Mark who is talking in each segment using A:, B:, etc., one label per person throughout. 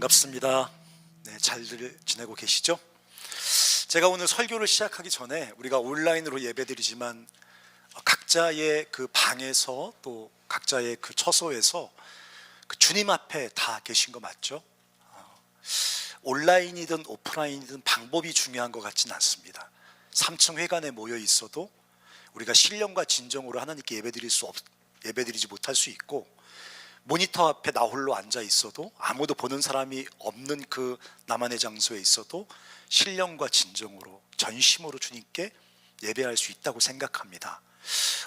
A: 반갑습니다. 네, 잘들 지내고 계시죠? 제가 오늘 설교를 시작하기 전에 우리가 온라인으로 예배드리지만 각자의 그 방에서 또 각자의 그 처소에서 그 주님 앞에 다 계신 거 맞죠? 온라인이든 오프라인이든 방법이 중요한 것 같지는 않습니다. 3층 회관에 모여 있어도 우리가 신령과 진정으로 하나님께 예배드리지 못할 수 있고, 모니터 앞에 나 홀로 앉아 있어도 아무도 보는 사람이 없는 그 나만의 장소에 있어도 신령과 진정으로 전심으로 주님께 예배할 수 있다고 생각합니다.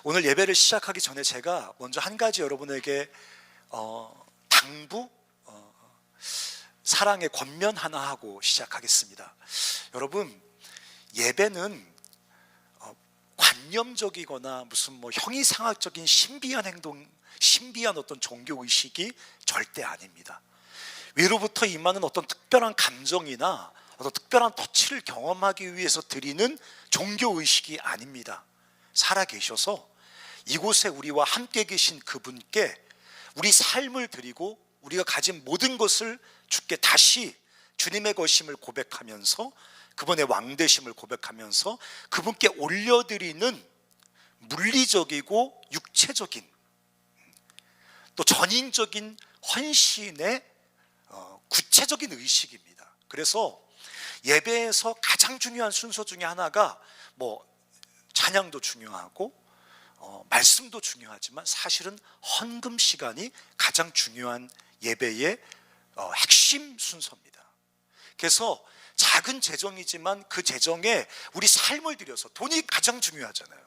A: 오늘 예배를 시작하기 전에 제가 먼저 한 가지 여러분에게 당부, 사랑의 권면 하나 하고 시작하겠습니다. 여러분, 예배는 관념적이거나 무슨 형이상학적인 신비한 행동, 신비한 어떤 종교 의식이 절대 아닙니다. 위로부터 임하는 어떤 특별한 감정이나 어떤 특별한 터치를 경험하기 위해서 드리는 종교 의식이 아닙니다. 살아계셔서 이곳에 우리와 함께 계신 그분께 우리 삶을 드리고 우리가 가진 모든 것을 주께 다시 주님의 것임을 고백하면서, 그분의 왕되심을 고백하면서 그분께 올려드리는 물리적이고 육체적인 또 전인적인 헌신의 구체적인 의식입니다. 그래서 예배에서 가장 중요한 순서 중에 하나가 찬양도 중요하고 말씀도 중요하지만 사실은 헌금 시간이 가장 중요한 예배의 핵심 순서입니다. 그래서 작은 재정이지만 그 재정에 우리 삶을 들여서, 돈이 가장 중요하잖아요,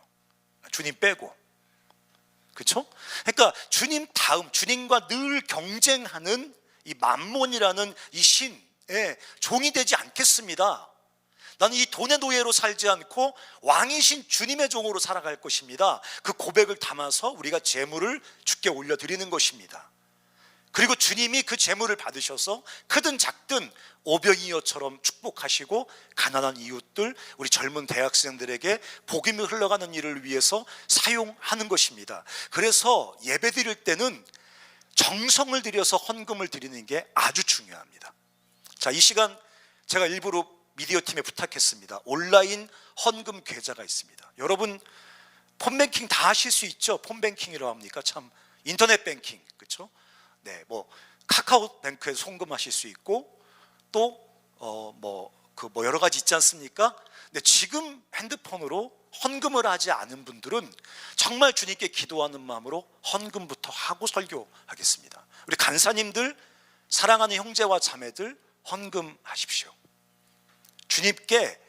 A: 주님 빼고. 그렇죠? 그러니까 주님 다음, 주님과 늘 경쟁하는 이 맘몬이라는 이 신의 종이 되지 않겠습니다. 나는 이 돈의 노예로 살지 않고 왕이신 주님의 종으로 살아갈 것입니다. 그 고백을 담아서 우리가 제물을 주께 올려드리는 것입니다. 그리고 주님이 그 제물을 받으셔서 크든 작든 오병이어처럼 축복하시고 가난한 이웃들, 우리 젊은 대학생들에게 복음이 흘러가는 일을 위해서 사용하는 것입니다. 그래서 예배 드릴 때는 정성을 들여서 헌금을 드리는 게 아주 중요합니다. 자, 이 시간 제가 일부러 미디어 팀에 부탁했습니다. 온라인 헌금 계좌가 있습니다. 여러분 폰뱅킹 다 하실 수 있죠? 폰뱅킹이라고 합니까? 참, 인터넷 뱅킹, 그렇죠? 네, 카카오뱅크에서 송금하실 수 있고 또 여러 가지 있지 않습니까? 근데 지금 핸드폰으로 헌금을 하지 않은 분들은 정말 주님께 기도하는 마음으로 헌금부터 하고 설교하겠습니다. 우리 간사님들, 사랑하는 형제와 자매들, 헌금하십시오. 주님께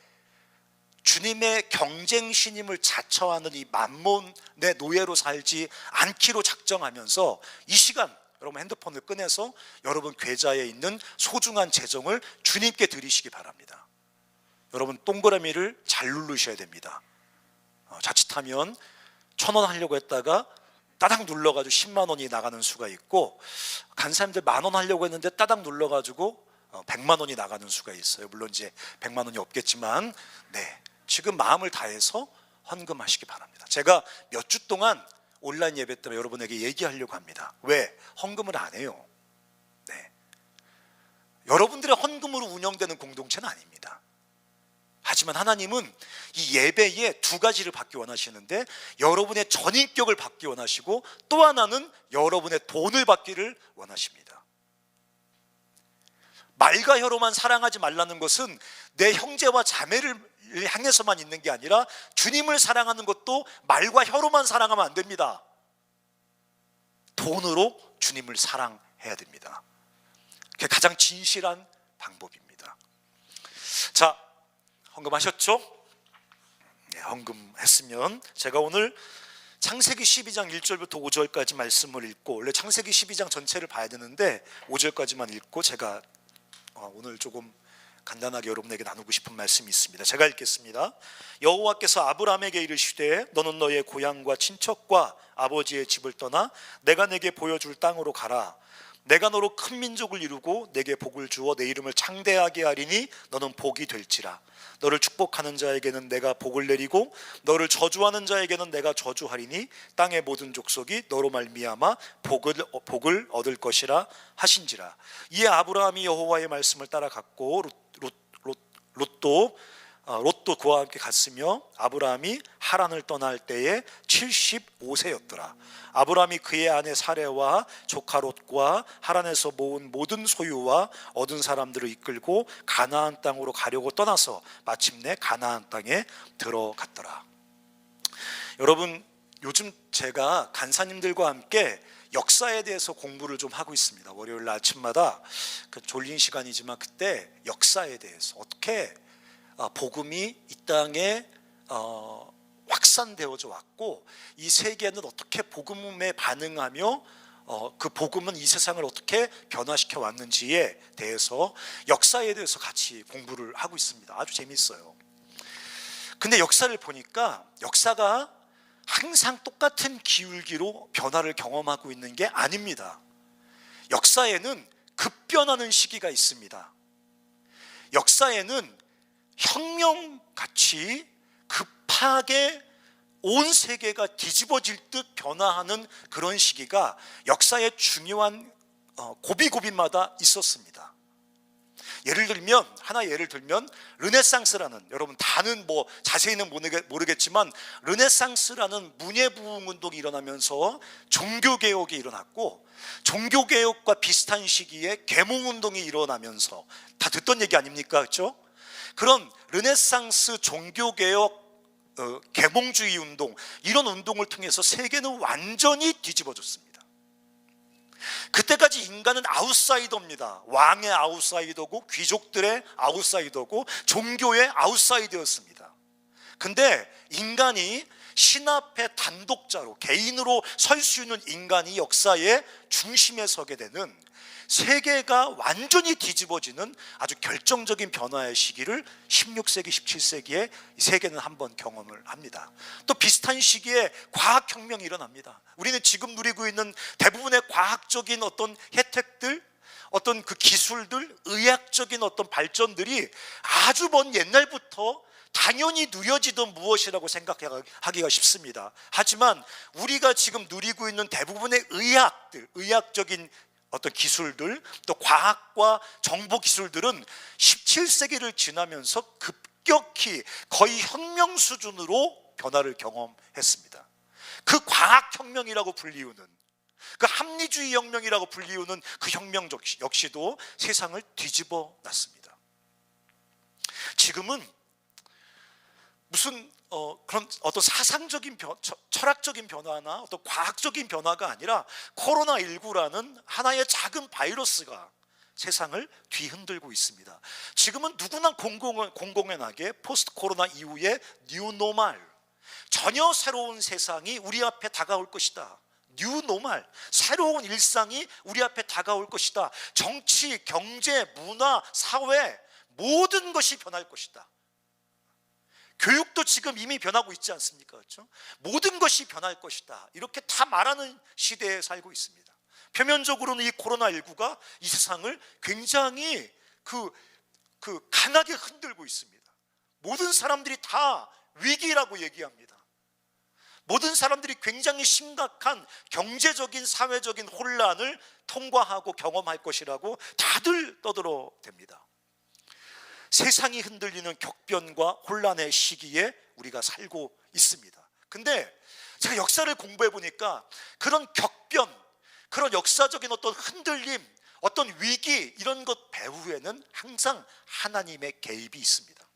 A: 주님의 경쟁신임을 자처하는 이 맘몬의 노예로 살지 않기로 작정하면서 이 시간 여러분 핸드폰을 꺼내서 여러분 계좌에 있는 소중한 재정을 주님께 드리시기 바랍니다. 여러분 동그라미를 잘 누르셔야 됩니다. 자칫하면 1,000원 하려고 했다가 따닥 눌러가지고 10만 원이 나가는 수가 있고, 간사님들 10,000원 하려고 했는데 따닥 눌러가지고 100만 원이 나가는 수가 있어요. 물론 이제 100만 원이 없겠지만, 네, 지금 마음을 다해서 헌금하시기 바랍니다. 제가 몇 주 동안 온라인 예배 때문에 여러분에게 얘기하려고 합니다. 왜? 헌금을 안 해요. 네. 여러분들의 헌금으로 운영되는 공동체는 아닙니다. 하지만 하나님은 이 예배에 두 가지를 받기 원하시는데, 여러분의 전인격을 받기 원하시고 또 하나는 여러분의 돈을 받기를 원하십니다. 말과 혀로만 사랑하지 말라는 것은 내 형제와 자매를 향해서만 있는 게 아니라 주님을 사랑하는 것도 말과 혀로만 사랑하면 안 됩니다. 돈으로 주님을 사랑해야 됩니다. 그게 가장 진실한 방법입니다. 자, 헌금하셨죠? 네, 헌금했으면 제가 오늘 창세기 12장 1절부터 5절까지 말씀을 읽고, 원래 창세기 12장 전체를 봐야 되는데 5절까지만 읽고 제가 오늘 조금 간단하게 여러분에게 나누고 싶은 말씀이 있습니다. 제가 읽겠습니다. 여호와께서 아브라함에게 이르시되 너는 너의 고향과 친척과 아버지의 집을 떠나 내가 내게 보여줄 땅으로 가라. 내가 너로 큰 민족을 이루고 내게 복을 주어 내 이름을 창대하게 하리니 너는 복이 될지라. 너를 축복하는 자에게는 내가 복을 내리고 너를 저주하는 자에게는 내가 저주하리니 땅의 모든 족속이 너로 말미암아 복을 얻을 것이라 하신지라. 이에 아브라함이 여호와의 말씀을 따라갔고 롯도 그와 함께 갔으며 아브라함이 하란을 떠날 때에 75세였더라. 아브라함이 그의 아내 사레와 조카 롯과 하란에서 모은 모든 소유와 얻은 사람들을 이끌고 가나안 땅으로 가려고 떠나서 마침내 가나안 땅에 들어갔더라. 여러분, 요즘 제가 간사님들과 함께 역사에 대해서 공부를 좀 하고 있습니다. 월요일 아침마다 졸린 시간이지만 그때 역사에 대해서 어떻게 복음이 이 땅에 확산되어져 왔고 이 세계는 어떻게 복음에 반응하며 그 복음은 이 세상을 어떻게 변화시켜 왔는지에 대해서 역사에 대해서 같이 공부를 하고 있습니다. 아주 재미있어요. 근데 역사를 보니까 역사가 항상 똑같은 기울기로 변화를 경험하고 있는 게 아닙니다. 역사에는 급변하는 시기가 있습니다. 역사에는 혁명같이 급하게 온 세계가 뒤집어질 듯 변화하는 그런 시기가 역사의 중요한 고비고비마다 있었습니다. 예를 들면 르네상스라는, 여러분 다는 뭐 자세히는 모르겠지만 르네상스라는 문예부흥 운동이 일어나면서 종교개혁이 일어났고, 종교개혁과 비슷한 시기에 계몽운동이 일어나면서, 다 듣던 얘기 아닙니까? 그렇죠? 그런 르네상스, 종교개혁, 계몽주의 운동, 이런 운동을 통해서 세계는 완전히 뒤집어졌습니다. 그때까지 인간은 아웃사이더입니다. 왕의 아웃사이더고 귀족들의 아웃사이더고 종교의 아웃사이더였습니다. 근데 인간이 신 앞에 단독자로, 개인으로 설 수 있는 인간이 역사의 중심에 서게 되는, 세계가 완전히 뒤집어지는 아주 결정적인 변화의 시기를 16세기, 17세기에 세계는 한번 경험을 합니다. 또 비슷한 시기에 과학혁명이 일어납니다. 우리는 지금 누리고 있는 대부분의 과학적인 어떤 혜택들, 어떤 그 기술들, 의학적인 어떤 발전들이 아주 먼 옛날부터 당연히 누려지던 무엇이라고 생각하기가 쉽습니다. 하지만 우리가 지금 누리고 있는 대부분의 의학적인 어떤 기술들, 또 과학과 정보 기술들은 17세기를 지나면서 급격히 거의 혁명 수준으로 변화를 경험했습니다. 그 과학혁명이라고 불리우는, 그 합리주의 혁명이라고 불리우는 그 혁명 역시도 세상을 뒤집어 놨습니다. 지금은 무슨 그런 어떤 사상적인 철학적인 변화나 어떤 과학적인 변화가 아니라 코로나19라는 하나의 작은 바이러스가 세상을 뒤흔들고 있습니다. 지금은 누구나 공공연하게 포스트 코로나 이후에 뉴노멀, 전혀 새로운 세상이 우리 앞에 다가올 것이다. 뉴노멀, 새로운 일상이 우리 앞에 다가올 것이다. 정치, 경제, 문화, 사회 모든 것이 변할 것이다. 교육도 지금 이미 변하고 있지 않습니까? 그렇죠? 모든 것이 변할 것이다. 이렇게 다 말하는 시대에 살고 있습니다. 표면적으로는 이 코로나19가 이 세상을 굉장히 강하게 흔들고 있습니다. 모든 사람들이 다 위기라고 얘기합니다. 모든 사람들이 굉장히 심각한 경제적인, 사회적인 혼란을 통과하고 경험할 것이라고 다들 떠들어댑니다. 세상이 흔들리는 격변과 혼란의 시기에 우리가 살고 있습니다. 근데 제가 역사를 공부해 보니까 그런 격변, 그런 역사적인 어떤 흔들림, 어떤 위기, 이런 것 배후에는 항상 하나님의 개입이 있습니다.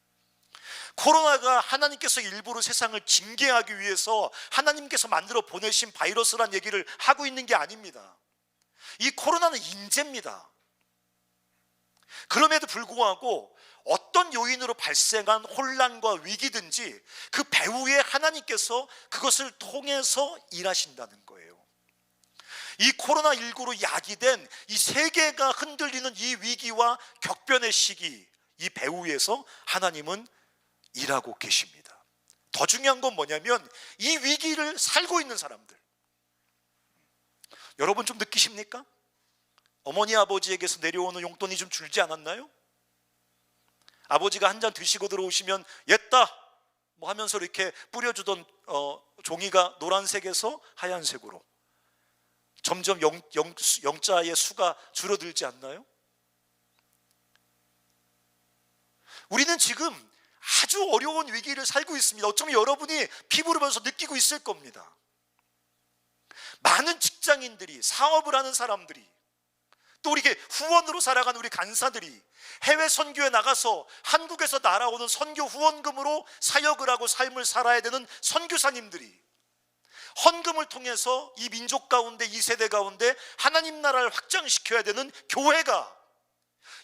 A: 코로나가 하나님께서 일부러 세상을 징계하기 위해서 하나님께서 만들어 보내신 바이러스란 얘기를 하고 있는 게 아닙니다. 이 코로나는 인재입니다. 그럼에도 불구하고 어떤 요인으로 발생한 혼란과 위기든지 그 배후에 하나님께서 그것을 통해서 일하신다는 거예요. 이 코로나19로 야기된 이 세계가 흔들리는 이 위기와 격변의 시기, 이 배후에서 하나님은 일하고 계십니다. 더 중요한 건 뭐냐면 이 위기를 살고 있는 사람들, 여러분 좀 느끼십니까? 어머니 아버지에게서 내려오는 용돈이 좀 줄지 않았나요? 아버지가 한 잔 드시고 들어오시면 옛다 뭐 하면서 이렇게 뿌려주던 종이가 노란색에서 하얀색으로 점점 영자의 수가 줄어들지 않나요? 우리는 지금 아주 어려운 위기를 살고 있습니다. 어쩌면 여러분이 피부로 보면서 느끼고 있을 겁니다. 많은 직장인들이, 사업을 하는 사람들이, 또 우리 후원으로 살아가는 우리 간사들이 해외 선교에 나가서 한국에서 날아오는 선교 후원금으로 사역을 하고 삶을 살아야 되는 선교사님들이 헌금을 통해서 이 민족 가운데, 이 세대 가운데 하나님 나라를 확장시켜야 되는 교회가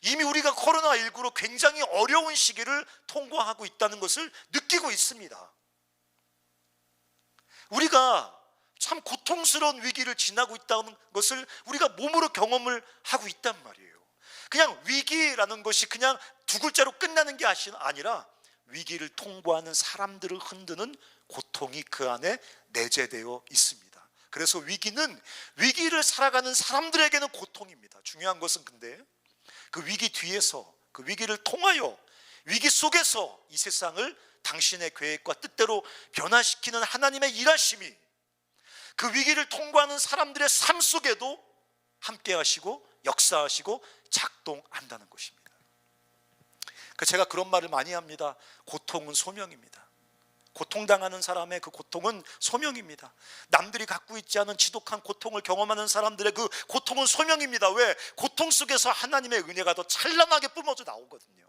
A: 이미 우리가 코로나19로 굉장히 어려운 시기를 통과하고 있다는 것을 느끼고 있습니다. 우리가 참 고통스러운 위기를 지나고 있다는 것을 우리가 몸으로 경험을 하고 있단 말이에요. 그냥 위기라는 것이 그냥 두 글자로 끝나는 게 아니라 위기를 통과하는 사람들을 흔드는 고통이 그 안에 내재되어 있습니다. 그래서 위기를 살아가는 사람들에게는 고통입니다. 중요한 것은 근데 그 위기 뒤에서, 그 위기를 통하여, 위기 속에서 이 세상을 당신의 계획과 뜻대로 변화시키는 하나님의 일하심이 그 위기를 통과하는 사람들의 삶 속에도 함께 하시고 역사하시고 작동한다는 것입니다. 제가 그런 말을 많이 합니다. 고통은 소명입니다. 고통당하는 사람의 그 고통은 소명입니다. 남들이 갖고 있지 않은 지독한 고통을 경험하는 사람들의 그 고통은 소명입니다. 왜? 고통 속에서 하나님의 은혜가 더 찬란하게 뿜어져 나오거든요.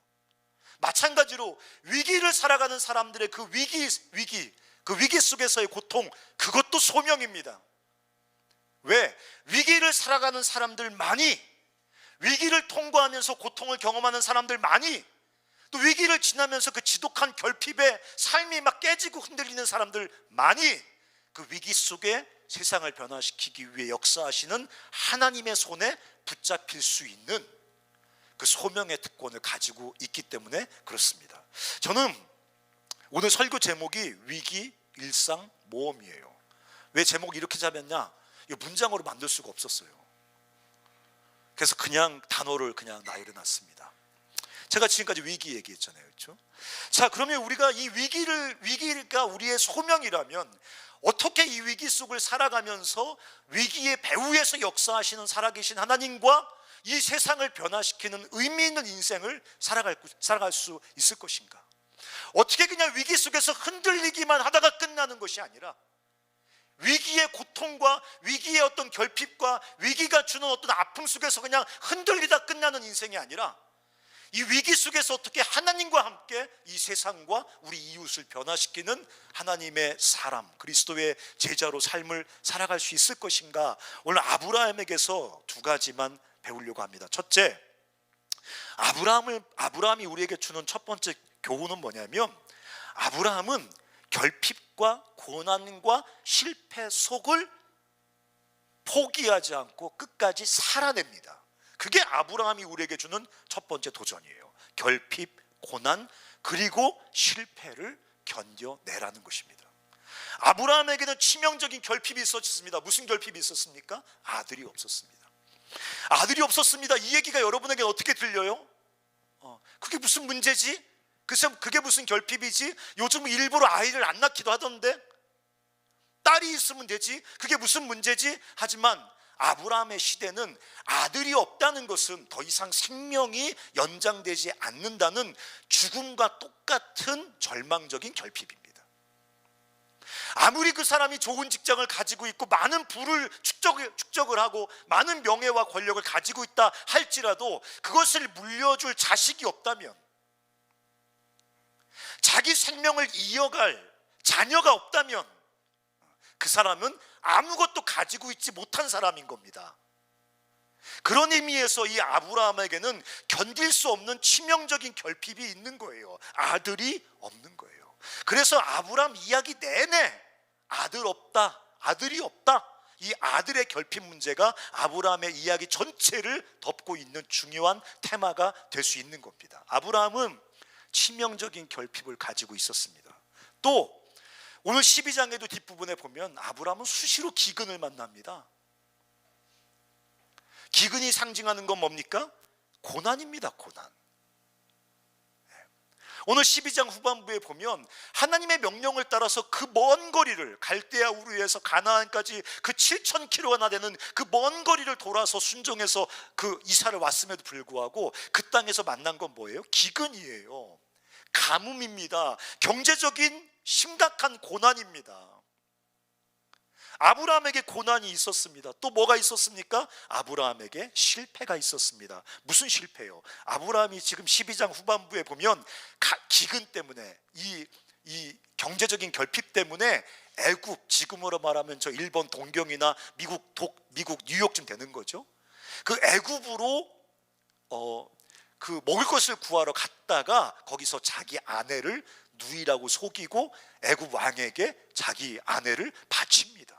A: 마찬가지로 위기를 살아가는 사람들의 그 위기 속에서의 고통, 그것도 소명입니다. 왜? 위기를 살아가는 사람들만이, 위기를 통과하면서 고통을 경험하는 사람들만이, 또 위기를 지나면서 그 지독한 결핍에 삶이 막 깨지고 흔들리는 사람들만이 그 위기 속에 세상을 변화시키기 위해 역사하시는 하나님의 손에 붙잡힐 수 있는 그 소명의 특권을 가지고 있기 때문에 그렇습니다. 저는 오늘 설교 제목이 위기, 일상, 모험이에요. 왜 제목을 이렇게 잡았냐? 이 문장으로 만들 수가 없었어요. 그래서 그냥 단어를 그냥 나열해놨습니다. 제가 지금까지 위기 얘기했잖아요, 그렇죠? 자, 그러면 우리가 이 위기가 우리의 소명이라면 어떻게 이 위기 속을 살아가면서 위기의 배후에서 역사하시는 살아계신 하나님과 이 세상을 변화시키는 의미 있는 인생을 살아갈 수 있을 것인가? 어떻게 그냥 위기 속에서 흔들리기만 하다가 끝나는 것이 아니라 위기의 고통과 위기의 어떤 결핍과 위기가 주는 어떤 아픔 속에서 그냥 흔들리다 끝나는 인생이 아니라 이 위기 속에서 어떻게 하나님과 함께 이 세상과 우리 이웃을 변화시키는 하나님의 사람, 그리스도의 제자로 삶을 살아갈 수 있을 것인가? 오늘 아브라함에게서 두 가지만 배우려고 합니다. 첫째, 아브라함이 우리에게 주는 첫 번째 교훈은 뭐냐면, 아브라함은 결핍과 고난과 실패 속을 포기하지 않고 끝까지 살아냅니다. 그게 아브라함이 우리에게 주는 첫 번째 도전이에요. 결핍, 고난, 그리고 실패를 견뎌내라는 것입니다. 아브라함에게는 치명적인 결핍이 있었습니다. 무슨 결핍이 있었습니까? 아들이 없었습니다. 아들이 없었습니다. 이 얘기가 여러분에게 어떻게 들려요? 그게 무슨 문제지? 그게 무슨 결핍이지? 요즘 일부러 아이를 안 낳기도 하던데 딸이 있으면 되지, 그게 무슨 문제지? 하지만 아브라함의 시대는 아들이 없다는 것은 더 이상 생명이 연장되지 않는다는 죽음과 똑같은 절망적인 결핍입니다. 아무리 그 사람이 좋은 직장을 가지고 있고 많은 부를 축적을 하고 많은 명예와 권력을 가지고 있다 할지라도 그것을 물려줄 자식이 없다면, 자기 생명을 이어갈 자녀가 없다면 그 사람은 아무것도 가지고 있지 못한 사람인 겁니다. 그런 의미에서 이 아브라함에게는 견딜 수 없는 치명적인 결핍이 있는 거예요. 아들이 없는 거예요. 그래서 아브라함 이야기 내내 아들이 없다. 이 아들의 결핍 문제가 아브라함의 이야기 전체를 덮고 있는 중요한 테마가 될 수 있는 겁니다. 아브라함은 치명적인 결핍을 가지고 있었습니다. 또 오늘 12장에도 뒷부분에 보면 아브라함은 수시로 기근을 만납니다. 기근이 상징하는 건 뭡니까? 고난입니다. 고난. 오늘 12장 후반부에 보면 하나님의 명령을 따라서 그 먼 거리를, 갈대아 우르에서 가나안까지 그 7,000km나 되는 그 먼 거리를 돌아서 순종해서 그 이사를 왔음에도 불구하고 그 땅에서 만난 건 뭐예요? 기근이에요. 가뭄입니다. 경제적인 심각한 고난입니다. 아브라함에게 고난이 있었습니다. 또 뭐가 있었습니까? 아브라함에게 실패가 있었습니다. 무슨 실패요? 아브라함이 지금 12장 후반부에 보면 기근 때문에 이 경제적인 결핍 때문에 애굽, 지금으로 말하면 저 일본 동경이나 미국 뉴욕쯤 되는 거죠. 그 애굽으로 그 먹을 것을 구하러 갔다가 거기서 자기 아내를 누이라고 속이고 애굽 왕에게 자기 아내를 바칩니다.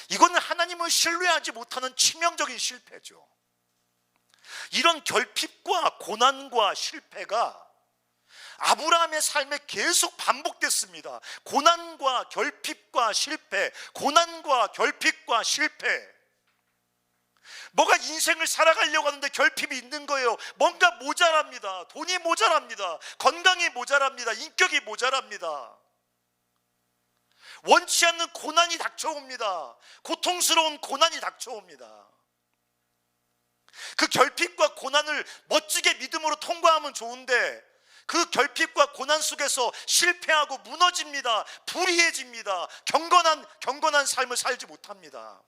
A: 이거는 하나님을 신뢰하지 못하는 치명적인 실패죠. 이런 결핍과 고난과 실패가 아브라함의 삶에 계속 반복됐습니다. 고난과 결핍과 실패, 고난과 결핍과 실패. 뭐가 인생을 살아가려고 하는데 결핍이 있는 거예요. 뭔가 모자랍니다. 돈이 모자랍니다. 건강이 모자랍니다. 인격이 모자랍니다. 원치 않는 고난이 닥쳐옵니다. 고통스러운 고난이 닥쳐옵니다. 그 결핍과 고난을 멋지게 믿음으로 통과하면 좋은데 그 결핍과 고난 속에서 실패하고 무너집니다. 불의해집니다. 경건한 삶을 살지 못합니다.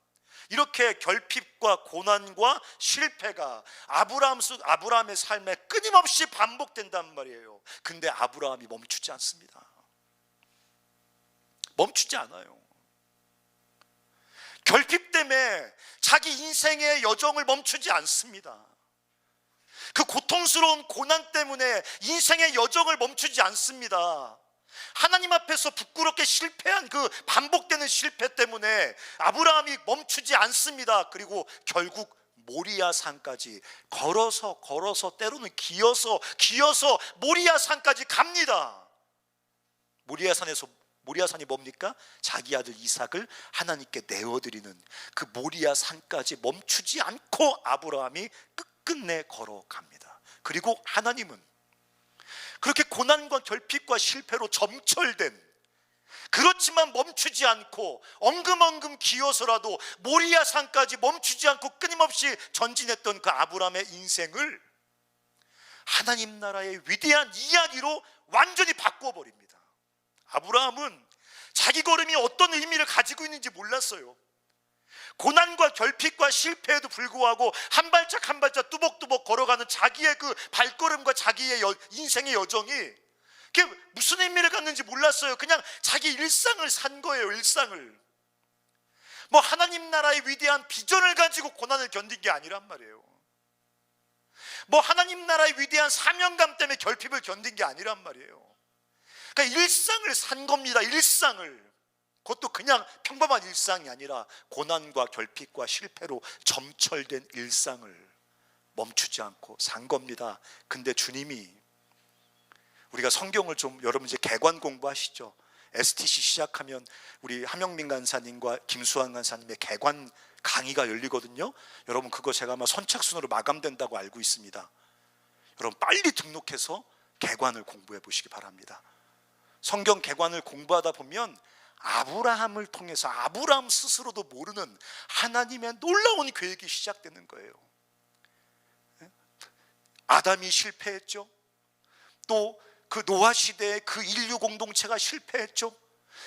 A: 이렇게 결핍과 고난과 실패가 아브라함의 삶에 끊임없이 반복된단 말이에요. 근데 아브라함이 멈추지 않습니다. 멈추지 않아요. 결핍 때문에 자기 인생의 여정을 멈추지 않습니다. 그 고통스러운 고난 때문에 인생의 여정을 멈추지 않습니다. 하나님 앞에서 부끄럽게 실패한 그 반복되는 실패 때문에 아브라함이 멈추지 않습니다. 그리고 결국 모리아 산까지 걸어서 때로는 기어서 모리아 산까지 갑니다. 모리아 산이 뭡니까? 자기 아들 이삭을 하나님께 내어드리는 그 모리아 산까지 멈추지 않고 아브라함이 끝끝내 걸어갑니다. 그리고 하나님은 그렇게 고난과 결핍과 실패로 점철된, 그렇지만 멈추지 않고 엉금엉금 기어서라도 모리아 산까지 멈추지 않고 끊임없이 전진했던 그 아브라함의 인생을 하나님 나라의 위대한 이야기로 완전히 바꿔버립니다. 아브라함은 자기 걸음이 어떤 의미를 가지고 있는지 몰랐어요. 고난과 결핍과 실패에도 불구하고 한 발짝 한 발짝 뚜벅뚜벅 걸어가는 자기의 그 발걸음과 자기의 인생의 여정이 그게 무슨 의미를 갖는지 몰랐어요. 그냥 자기 일상을 산 거예요. 일상을. 뭐 하나님 나라의 위대한 비전을 가지고 고난을 견딘 게 아니란 말이에요. 뭐 하나님 나라의 위대한 사명감 때문에 결핍을 견딘 게 아니란 말이에요. 그러니까 일상을 산 겁니다. 일상을. 그것도 그냥 평범한 일상이 아니라 고난과 결핍과 실패로 점철된 일상을 멈추지 않고 산 겁니다. 근데 주님이, 우리가 성경을 좀, 여러분 이제 개관 공부하시죠? STC 시작하면 우리 함영민 간사님과 김수환 간사님의 개관 강의가 열리거든요. 여러분 그거 제가 아마 선착순으로 마감된다고 알고 있습니다. 여러분 빨리 등록해서 개관을 공부해 보시기 바랍니다. 성경 개관을 공부하다 보면 아브라함을 통해서 아브라함 스스로도 모르는 하나님의 놀라운 계획이 시작되는 거예요. 아담이 실패했죠. 또 그 노아 시대에 그 인류 공동체가 실패했죠.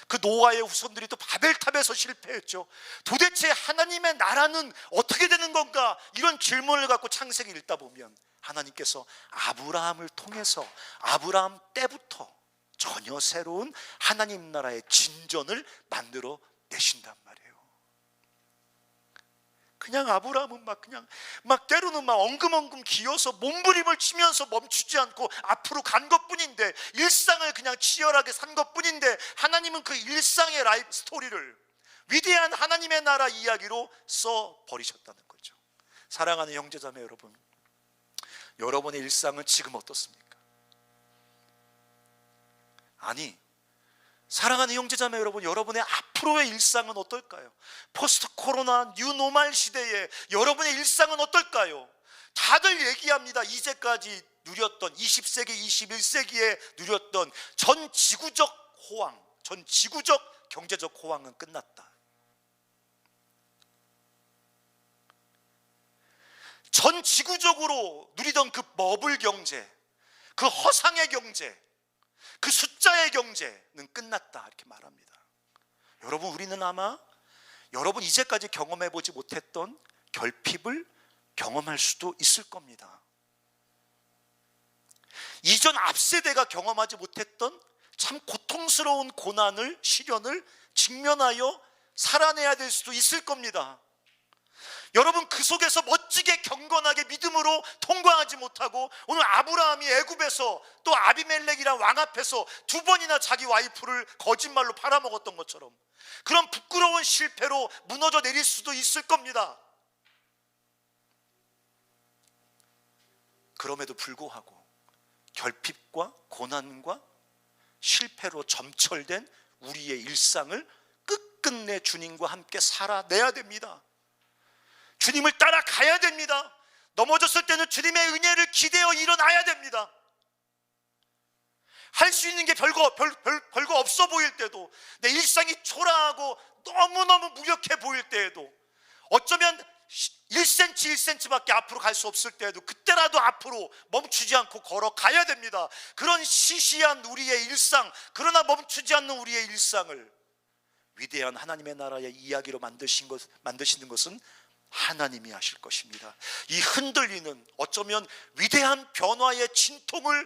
A: 그 노아의 후손들이 또 바벨탑에서 실패했죠. 도대체 하나님의 나라는 어떻게 되는 건가? 이런 질문을 갖고 창세기 읽다 보면 하나님께서 아브라함을 통해서 아브라함 때부터 전혀 새로운 하나님 나라의 진전을 만들어 내신단 말이에요. 그냥 아브라함은 막 때로는 막 엉금엉금 기어서 몸부림을 치면서 멈추지 않고 앞으로 간 것뿐인데, 일상을 그냥 치열하게 산 것뿐인데, 하나님은 그 일상의 라이프 스토리를 위대한 하나님의 나라 이야기로 써 버리셨다는 거죠. 사랑하는 형제자매 여러분, 여러분의 일상은 지금 어떻습니까? 아니, 사랑하는 형제자매 여러분, 여러분의 앞으로의 일상은 어떨까요? 포스트 코로나 뉴노멀 시대에 여러분의 일상은 어떨까요? 다들 얘기합니다. 이제까지 누렸던 20세기, 21세기에 누렸던 전 지구적 호황, 전 지구적 경제적 호황은 끝났다. 전 지구적으로 누리던 그 버블 경제, 그 허상의 경제, 그 숫자의 경제는 끝났다, 이렇게 말합니다. 여러분, 우리는 아마 여러분 이제까지 경험해보지 못했던 결핍을 경험할 수도 있을 겁니다. 이전 앞세대가 경험하지 못했던 참 고통스러운 고난을, 시련을 직면하여 살아내야 될 수도 있을 겁니다. 여러분, 그 속에서 멋지게 경건하게 믿음으로 통과하지 못하고 오늘 아브라함이 애굽에서 또 아비멜렉이란 왕 앞에서 2번이나 자기 와이프를 거짓말로 팔아먹었던 것처럼 그런 부끄러운 실패로 무너져 내릴 수도 있을 겁니다. 그럼에도 불구하고 결핍과 고난과 실패로 점철된 우리의 일상을 끝끝내 주님과 함께 살아내야 됩니다. 주님을 따라가야 됩니다. 넘어졌을 때는 주님의 은혜를 기대어 일어나야 됩니다. 할 수 있는 게 별거 없어 보일 때도, 내 일상이 초라하고 너무너무 무력해 보일 때에도, 어쩌면 1cm 1cm밖에 앞으로 갈 수 없을 때에도 그때라도 앞으로 멈추지 않고 걸어가야 됩니다. 그런 시시한 우리의 일상, 그러나 멈추지 않는 우리의 일상을 위대한 하나님의 나라의 이야기로 만드시는 것은 하나님이 하실 것입니다. 이 흔들리는, 어쩌면 위대한 변화의 진통을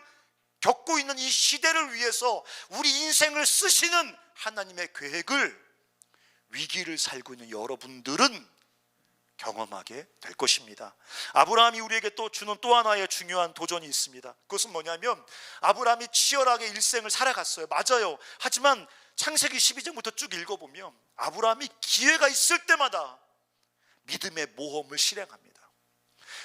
A: 겪고 있는 이 시대를 위해서 우리 인생을 쓰시는 하나님의 계획을 위기를 살고 있는 여러분들은 경험하게 될 것입니다. 아브라함이 우리에게 또 주는 또 하나의 중요한 도전이 있습니다. 그것은 뭐냐면, 아브라함이 치열하게 일생을 살아갔어요. 맞아요. 하지만 창세기 12장부터 쭉 읽어보면 아브라함이 기회가 있을 때마다 믿음의 모험을 실행합니다.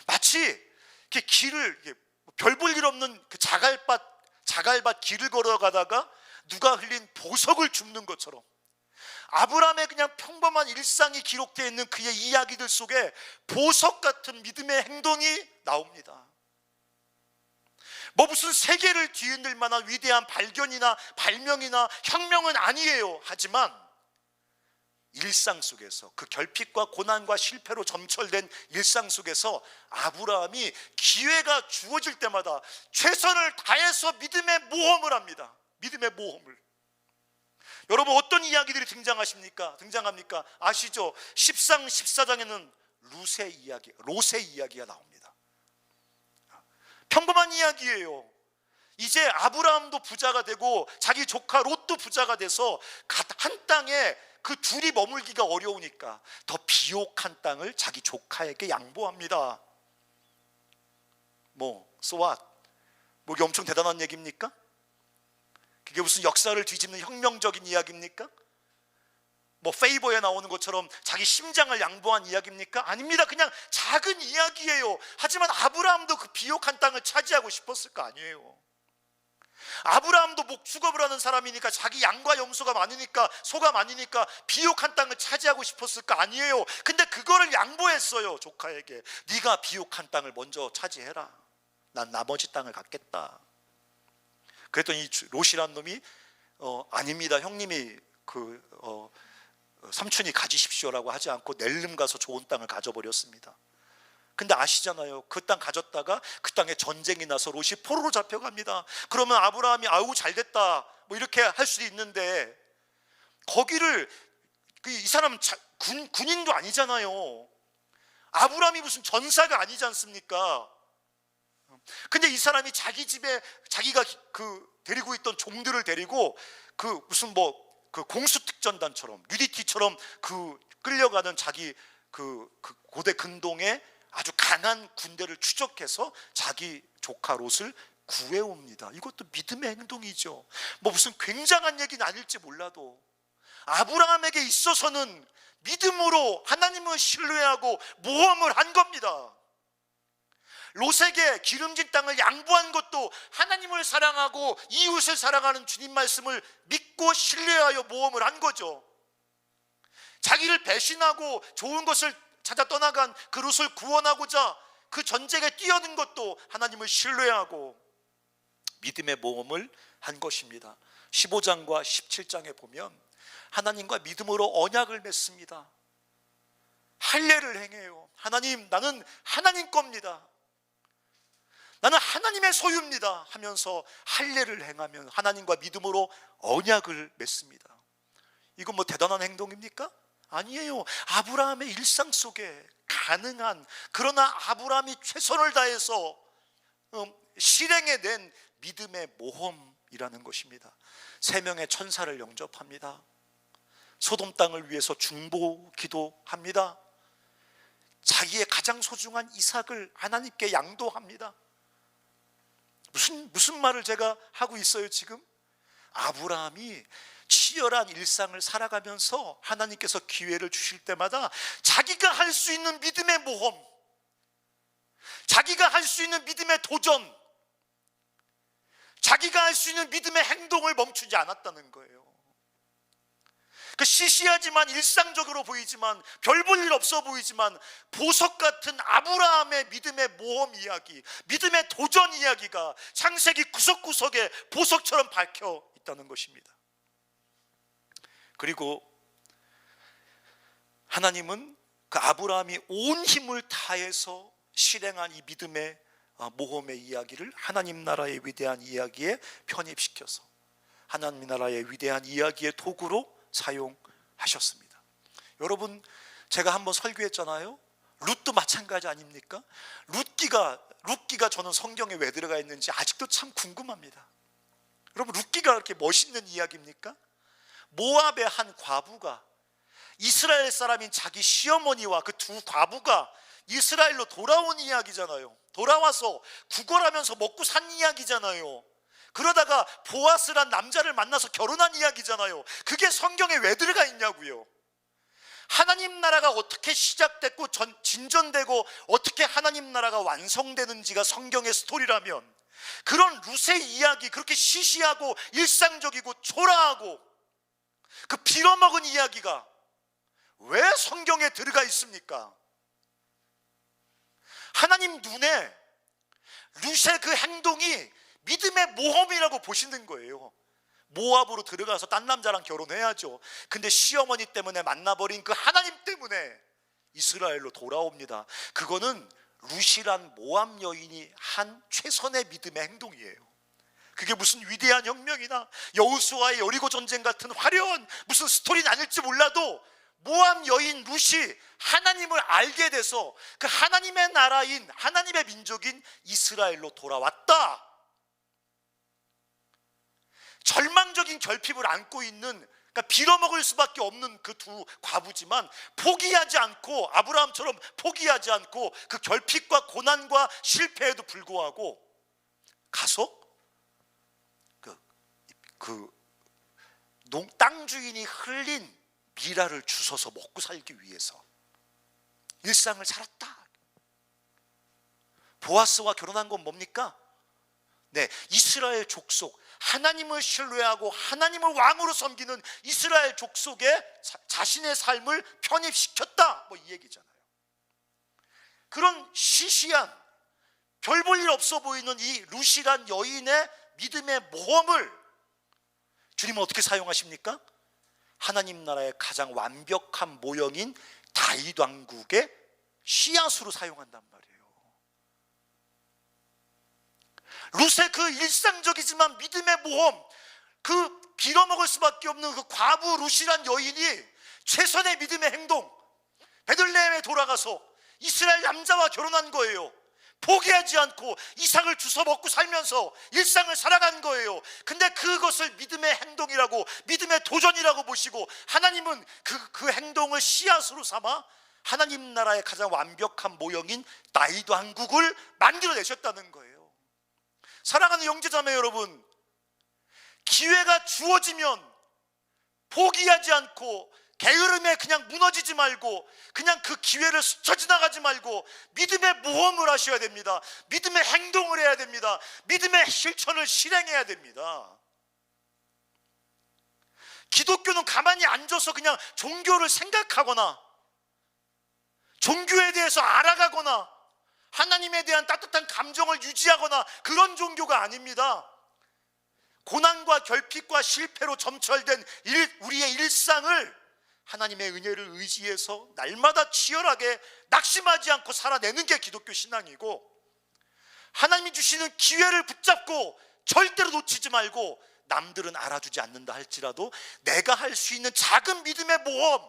A: 마치 이렇게 길을, 별 볼 일 없는 그 자갈밭 길을 걸어가다가 누가 흘린 보석을 줍는 것처럼 아브라함의 그냥 평범한 일상이 기록되어 있는 그의 이야기들 속에 보석 같은 믿음의 행동이 나옵니다. 뭐 무슨 세계를 뒤흔들 만한 위대한 발견이나 발명이나 혁명은 아니에요. 하지만 일상 속에서, 그 결핍과 고난과 실패로 점철된 일상 속에서 아브라함이 기회가 주어질 때마다 최선을 다해서 믿음의 모험을 합니다. 믿음의 모험을. 여러분, 어떤 이야기들이 등장합니까? 아시죠? 10상 14장에는 롯의 이야기가 나옵니다. 평범한 이야기예요. 이제 아브라함도 부자가 되고 자기 조카 롯도 부자가 돼서 한 땅에 그 둘이 머물기가 어려우니까 더 비옥한 땅을 자기 조카에게 양보합니다. so what? 뭐 이게 엄청 대단한 얘기입니까? 그게 무슨 역사를 뒤집는 혁명적인 이야기입니까? 페이버에 나오는 것처럼 자기 심장을 양보한 이야기입니까? 아닙니다. 그냥 작은 이야기예요. 하지만 아브라함도 그 비옥한 땅을 차지하고 싶었을 거 아니에요. 아브라함도 목축업을 하는 사람이니까, 자기 양과 염소가 많으니까, 소가 많으니까 비옥한 땅을 차지하고 싶었을 거 아니에요. 근데 그거를 양보했어요. 조카에게. 네가 비옥한 땅을 먼저 차지해라. 난 나머지 땅을 갖겠다. 그랬더니 이 롯이란 놈이 아닙니다. 형님이 삼촌이 가지십시오라고 하지 않고 낼름 가서 좋은 땅을 가져버렸습니다. 근데 아시잖아요. 그 땅 가졌다가 그 땅에 전쟁이 나서 롯이 포로로 잡혀갑니다. 그러면 아브라함이 아우 잘됐다 이렇게 할 수도 있는데, 거기를 이 사람은 군인도 아니잖아요. 아브라함이 무슨 전사가 아니지 않습니까? 근데 이 사람이 자기 집에 자기가 데리고 있던 종들을 데리고 무슨 공수특전단처럼, UDT처럼 끌려가는 자기 고대 근동에 아주 강한 군대를 추적해서 자기 조카 롯을 구해옵니다. 이것도 믿음의 행동이죠. 무슨 굉장한 얘기는 아닐지 몰라도 아브라함에게 있어서는 믿음으로 하나님을 신뢰하고 모험을 한 겁니다. 롯에게 기름진 땅을 양보한 것도 하나님을 사랑하고 이웃을 사랑하는 주님 말씀을 믿고
B: 믿고 신뢰하여 모험을 한 거죠. 자기를 배신하고 좋은 것을 찾아 떠나간 그 룻을 구원하고자 그 전쟁에 뛰어든 것도 하나님을 신뢰하고 믿음의 모험을 한 것입니다. 15장과 17장에 보면 하나님과 믿음으로 언약을 맺습니다. 할례를 행해요. 하나님, 나는 하나님 겁니다. 나는 하나님의 소유입니다 하면서 할례를 행하면 하나님과 믿음으로 언약을 맺습니다. 이건 뭐 대단한 행동입니까? 아니에요. 아브라함의 일상 속에 가능한, 그러나 아브라함이 최선을 다해서 실행해낸 믿음의 모험이라는 것입니다. 3명의 천사를 영접합니다. 소돔 땅을 위해서 중보 기도합니다. 자기의 가장 소중한 이삭을 하나님께 양도합니다. 무슨 말을 제가 하고 있어요 지금? 아브라함이 치열한 일상을 살아가면서 하나님께서 기회를 주실 때마다 자기가 할 수 있는 믿음의 모험, 자기가 할 수 있는 믿음의 도전, 자기가 할 수 있는 믿음의 행동을 멈추지 않았다는 거예요. 그 시시하지만 일상적으로 보이지만 별 볼 일 없어 보이지만 보석 같은 아브라함의 믿음의 모험 이야기, 믿음의 도전 이야기가 창세기 구석구석에 보석처럼 밝혀 있다는 것입니다. 그리고 하나님은 그 아브라함이 온 힘을 다해서 실행한 이 믿음의 모험의 이야기를 하나님 나라의 위대한 이야기에 편입시켜서 하나님 나라의 위대한 이야기의 도구로 사용하셨습니다. 여러분, 제가 한번 설교했잖아요. 룻도 마찬가지 아닙니까? 룻기가 저는 성경에 왜 들어가 있는지 아직도 참 궁금합니다. 여러분, 룻기가 그렇게 멋있는 이야기입니까? 모압의 한 과부가, 이스라엘 사람인 자기 시어머니와 그 두 과부가 이스라엘로 돌아온 이야기잖아요. 돌아와서 구걸하면서 먹고 산 이야기잖아요. 그러다가 보아스란 남자를 만나서 결혼한 이야기잖아요. 그게 성경에 왜 들어가 있냐고요. 하나님 나라가 어떻게 시작됐고 진전되고 어떻게 하나님 나라가 완성되는지가 성경의 스토리라면, 그런 룻의 이야기, 그렇게 시시하고 일상적이고 초라하고 그 빌어먹은 이야기가 왜 성경에 들어가 있습니까? 하나님 눈에 룻의 그 행동이 믿음의 모험이라고 보시는 거예요. 모압으로 들어가서 딴 남자랑 결혼해야죠. 근데 시어머니 때문에 만나버린 그 하나님 때문에 이스라엘로 돌아옵니다. 그거는 룻이란 모압 여인이 한 최선의 믿음의 행동이에요. 그게 무슨 위대한 혁명이나 여호수아의 여리고 전쟁 같은 화려한 무슨 스토리는 아닐지 몰라도 모압 여인 룻이 하나님을 알게 돼서 그 하나님의 나라인, 하나님의 민족인 이스라엘로 돌아왔다. 절망적인 결핍을 안고 있는, 그러니까 빌어먹을 수밖에 없는 그 두 과부지만 포기하지 않고, 아브라함처럼 포기하지 않고 그 결핍과 고난과 실패에도 불구하고 가서 땅 주인이 흘린 미라를 주워서 먹고 살기 위해서 일상을 살았다. 보아스와 결혼한 건 뭡니까? 네, 이스라엘 족속, 하나님을 신뢰하고 하나님을 왕으로 섬기는 이스라엘 족속에 자신의 삶을 편입시켰다, 뭐 이 얘기잖아요. 그런 시시한 별 볼 일 없어 보이는 이 룻이란 여인의 믿음의 모험을 주님은 어떻게 사용하십니까? 하나님 나라의 가장 완벽한 모형인 다윗 왕국의 씨앗으로 사용한단 말이에요. 룻의 그 일상적이지만 믿음의 모험, 그 빌어먹을 수밖에 없는 그 과부 룻이란 여인이 최선의 믿음의 행동, 베들레헴에 돌아가서 이스라엘 남자와 결혼한 거예요. 포기하지 않고 이삭을 주워 먹고 살면서 일상을 살아간 거예요. 근데 그것을 믿음의 행동이라고, 믿음의 도전이라고 보시고 하나님은 그 행동을 씨앗으로 삼아 하나님 나라의 가장 완벽한 모형인 다윗 왕국을 만들어내셨다는 거예요. 사랑하는 형제자매 여러분, 기회가 주어지면 포기하지 않고 게으름에 그냥 무너지지 말고, 그냥 그 기회를 스쳐 지나가지 말고 믿음의 모험을 하셔야 됩니다. 믿음의 행동을 해야 됩니다. 믿음의 실천을 실행해야 됩니다. 기독교는 가만히 앉아서 그냥 종교를 생각하거나 종교에 대해서 알아가거나 하나님에 대한 따뜻한 감정을 유지하거나 그런 종교가 아닙니다. 고난과 결핍과 실패로 점철된 우리의 일상을 하나님의 은혜를 의지해서 날마다 치열하게 낙심하지 않고 살아내는 게 기독교 신앙이고, 하나님이 주시는 기회를 붙잡고 절대로 놓치지 말고, 남들은 알아주지 않는다 할지라도 내가 할 수 있는 작은 믿음의 모험,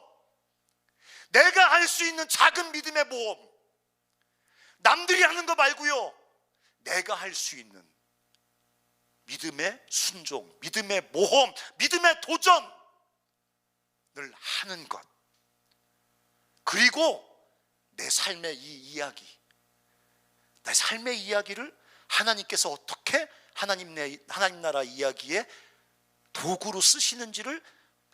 B: 내가 할 수 있는 작은 믿음의 모험, 남들이 하는 거 말고요, 내가 할 수 있는 믿음의 순종, 믿음의 모험, 믿음의 도전을 하는 것. 그리고 내 삶의 이 이야기, 내 삶의 이야기를 하나님께서 어떻게 하나님 나라 이야기의 도구로 쓰시는지를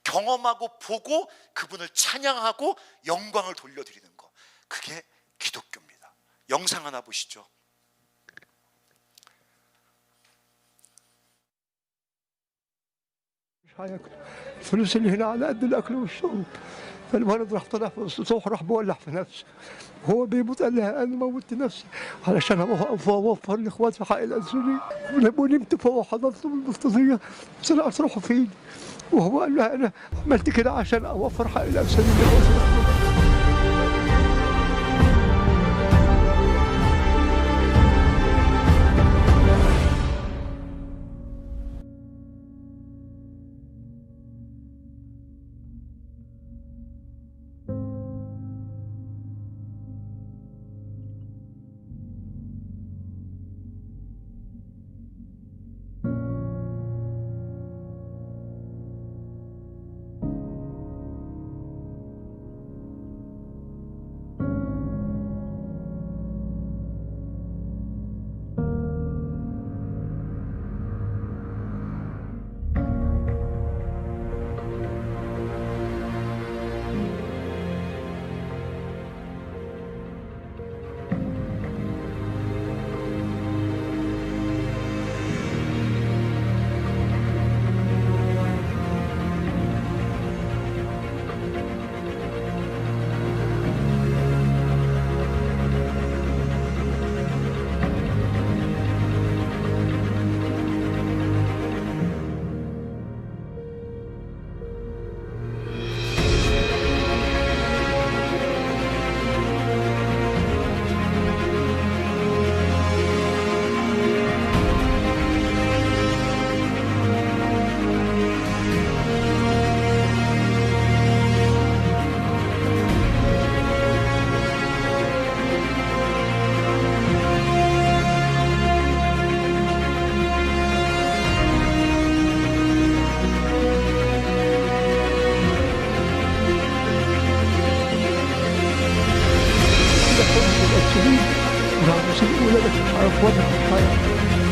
B: 경험하고 보고 그분을 찬양하고 영광을 돌려드리는 것, 그게 기독교입니다. 영상 하나 보시죠.
C: الفلوس اللي هنا على قد الاكل والشرب، فالولد راح طلع في السطوح راح بولع في نفسه، هو بيموت قال لها انا موتت نفسي علشان اوفر لاخواتي حق الانسولين، ونمت فوق حضنته بالبطانيه طلعت روحه في ايدي، وهو قال لها انا عملت كده عشان اوفر حق الانسولين.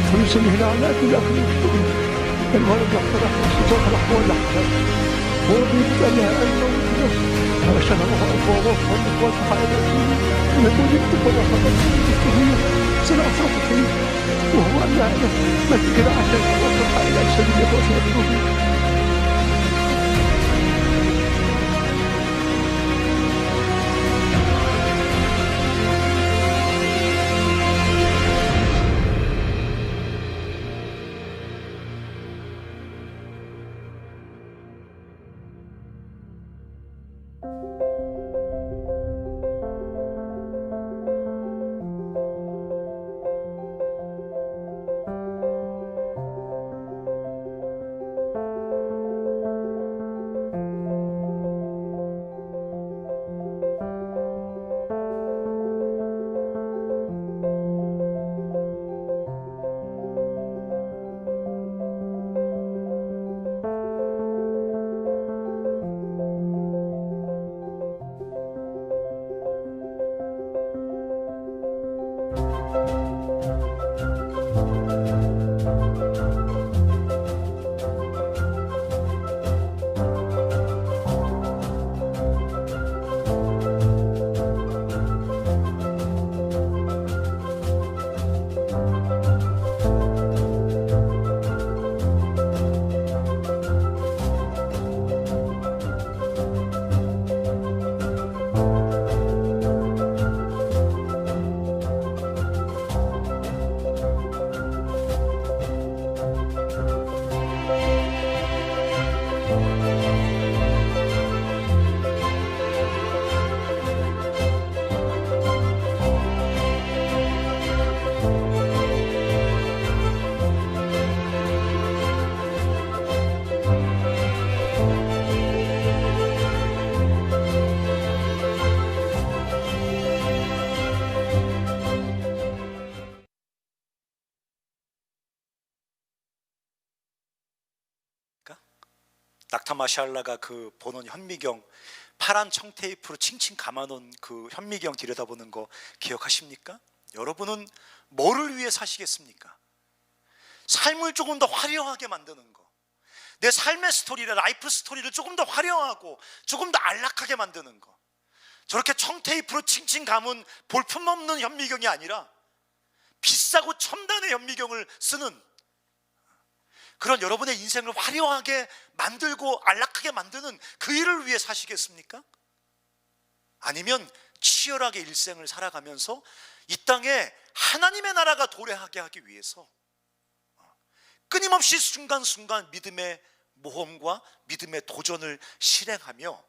C: الفلوس اللي هنا على قد الاكل والشرب، الولد راح طلع في السطوح راح بولع في نفسه، هو بيموت قال لها انا موتت نفسي علشان اوفر لاخواتي حق الانسولين، ونمت فوق حضنته بالبطانيه طلعت روحه في ايدي، وهو قال لها انا عملت كده عشان اوفر حق الانسولين.
A: 낙타마샬라가 그 보는 현미경, 파란 청테이프로 칭칭 감아놓은 그 현미경 들여다보는 거 기억하십니까? 여러분은 뭐를 위해 사시겠습니까? 삶을 조금 더 화려하게 만드는 거, 내 삶의 스토리를, 라이프 스토리를 조금 더 화려하고 조금 더 안락하게 만드는 거, 저렇게 청테이프로 칭칭 감은 볼품없는 현미경이 아니라 비싸고 첨단의 현미경을 쓰는 그런 여러분의 인생을 화려하게 만들고 안락하게 만드는 그 일을 위해 사시겠습니까? 아니면 치열하게 일생을 살아가면서 이 땅에 하나님의 나라가 도래하게 하기 위해서 끊임없이 순간순간 믿음의 모험과 믿음의 도전을 실행하며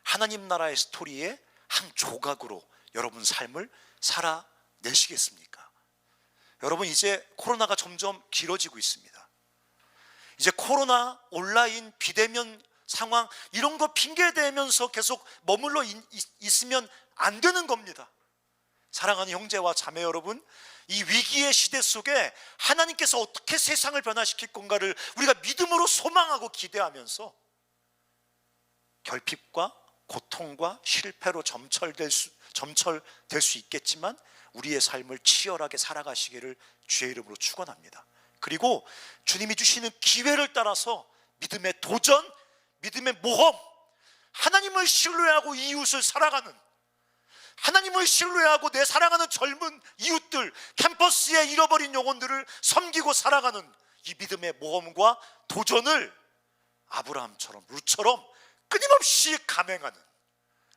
A: 하나님 나라의 스토리의 한 조각으로 여러분 삶을 살아내시겠습니까? 여러분, 이제 코로나가 점점 길어지고 있습니다. 이제 코로나, 온라인, 비대면 상황 이런 거 핑계대면서 계속 머물러 있으면 안 되는 겁니다. 사랑하는 형제와 자매 여러분, 이 위기의 시대 속에 하나님께서 어떻게 세상을 변화시킬 건가를 우리가 믿음으로 소망하고 기대하면서 결핍과 고통과 실패로 점철될 수 있겠지만 우리의 삶을 치열하게 살아가시기를 주의 이름으로 축원합니다. 그리고 주님이 주시는 기회를 따라서 믿음의 도전, 믿음의 모험, 하나님을 신뢰하고 이웃을 살아가는, 하나님을 신뢰하고 내 사랑하는 젊은 이웃들, 캠퍼스에 잃어버린 영혼들을 섬기고 살아가는 이 믿음의 모험과 도전을 아브라함처럼, 룻처럼 끊임없이 감행하는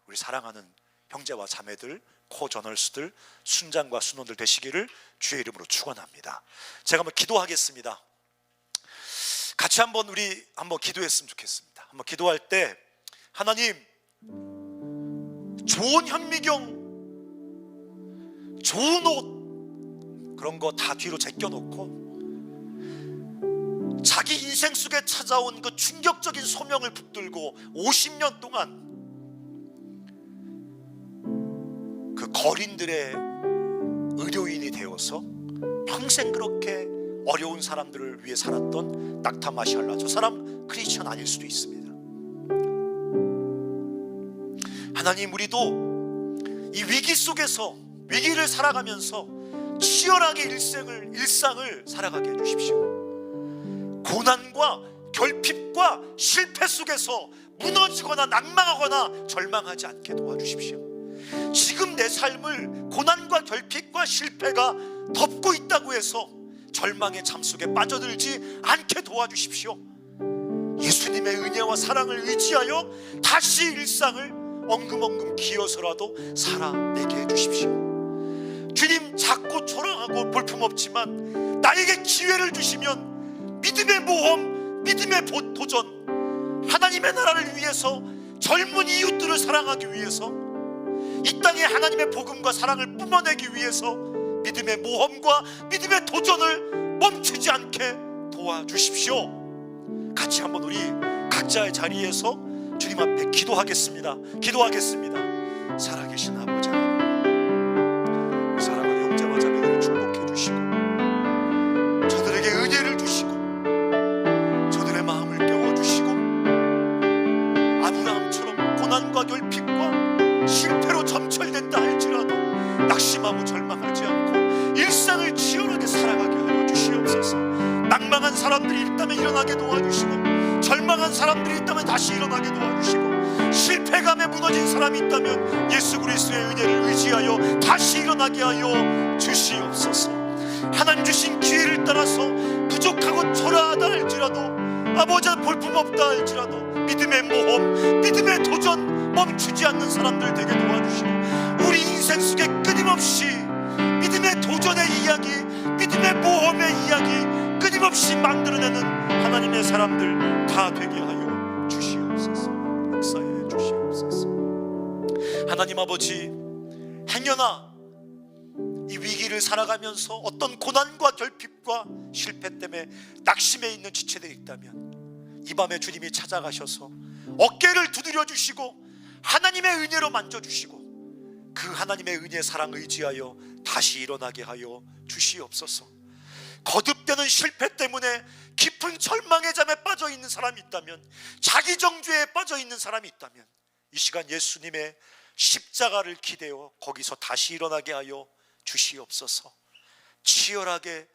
A: 우리 사랑하는 형제와 자매들, 코저널스들, 순장과 순원들 되시기를 주의 이름으로 축원합니다. 제가 한번 기도하겠습니다. 같이 우리 한번 기도했으면 좋겠습니다. 한번 기도할 때 하나님, 좋은 현미경, 좋은 옷 그런 거 다 뒤로 제껴놓고 자기 인생 속에 찾아온 그 충격적인 소명을 붙들고 50년 동안 그 거린들의 의료인이 되어서 평생 그렇게 어려운 사람들을 위해 살았던 낙타마샬라, 저 사람 크리스천 아닐 수도 있습니다. 하나님, 우리도 이 위기 속에서 위기를 살아가면서 치열하게 일상을 살아가게 해주십시오. 고난과 결핍과 실패 속에서 무너지거나 낭망하거나 절망하지 않게 도와주십시오. 지금 내 삶을 고난과 결핍과 실패가 덮고 있다고 해서 절망의 잠 속에 빠져들지 않게 도와주십시오. 예수님의 은혜와 사랑을 의지하여 다시 일상을 엉금엉금 기어서라도 살아내게 해주십시오. 주님, 작고 초라하고 볼품없지만 나에게 기회를 주시면 믿음의 모험, 믿음의 도전, 하나님의 나라를 위해서 젊은 이웃들을 사랑하기 위해서 이 땅에 하나님의 복음과 사랑을 뿜어내기 위해서 믿음의 모험과 믿음의 도전을 멈추지 않게 도와주십시오. 같이 한번 우리 각자의 자리에서 주님 앞에 기도하겠습니다. 살아계신 아버지 하나님, 사랑하는 형제와 자매들을 축복해 주시고 저들에게 은혜를 주시고 저들의 마음을 깨워주시고 아브라함처럼 고난과 결핍과 실패로 점철된다 할지라도 낙심하고 절망하지 않고 일상을 치열하게 살아가게 하여 주시옵소서. 낭망한 사람들이 있다면 일어나게 도와주시고 절망한 사람들이 있다면 다시 일어나게 도와주시고 실패감에 무너진 사람이 있다면 예수 그리스도의 은혜를 의지하여 다시 일어나게 하여 주시옵소서. 하나님 주신 기회를 따라서 부족하고 초라하다 할지라도 아버지 볼품없다 할지라도 믿음의 모험, 믿음의 도전 멈추지 않는 사람들 되게 도와주시고 우리 인생 속에 끊임없이 믿음의 도전의 이야기, 믿음의 모험의 이야기 끊임없이 만들어내는 하나님의 사람들 다 되게 하여
B: 하나님 아버지, 행여나 이 위기를 살아가면서 어떤 고난과 결핍과 실패 때문에 낙심해 있는 지체들이 있다면 이 밤에 주님이 찾아가셔서 어깨를 두드려 주시고 하나님의 은혜로 만져주시고 그 하나님의 은혜 사랑 의지하여 다시 일어나게 하여 주시옵소서. 거듭되는 실패 때문에 깊은 절망의 잠에 빠져 있는 사람이 있다면, 자기 정죄에 빠져 있는 사람이 있다면 이 시간 예수님의 십자가를 기대어 거기서 다시 일어나게 하여 주시옵소서. 치열하게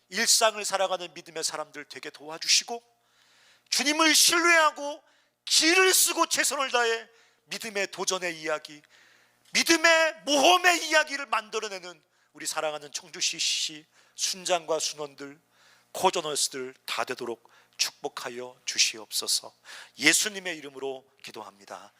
B: 일상을 살아가는 믿음의 사람들 되게 도와주시고, 주님을 신뢰하고 길을 쓰고 최선을 다해 믿음의 도전의 이야기, 믿음의 모험의 이야기를 만들어내는 우리 사랑하는 청주시 시 순장과 순원들, 코저너스들 다 되도록 축복하여 주시옵소서. 예수님의 이름으로 기도합니다.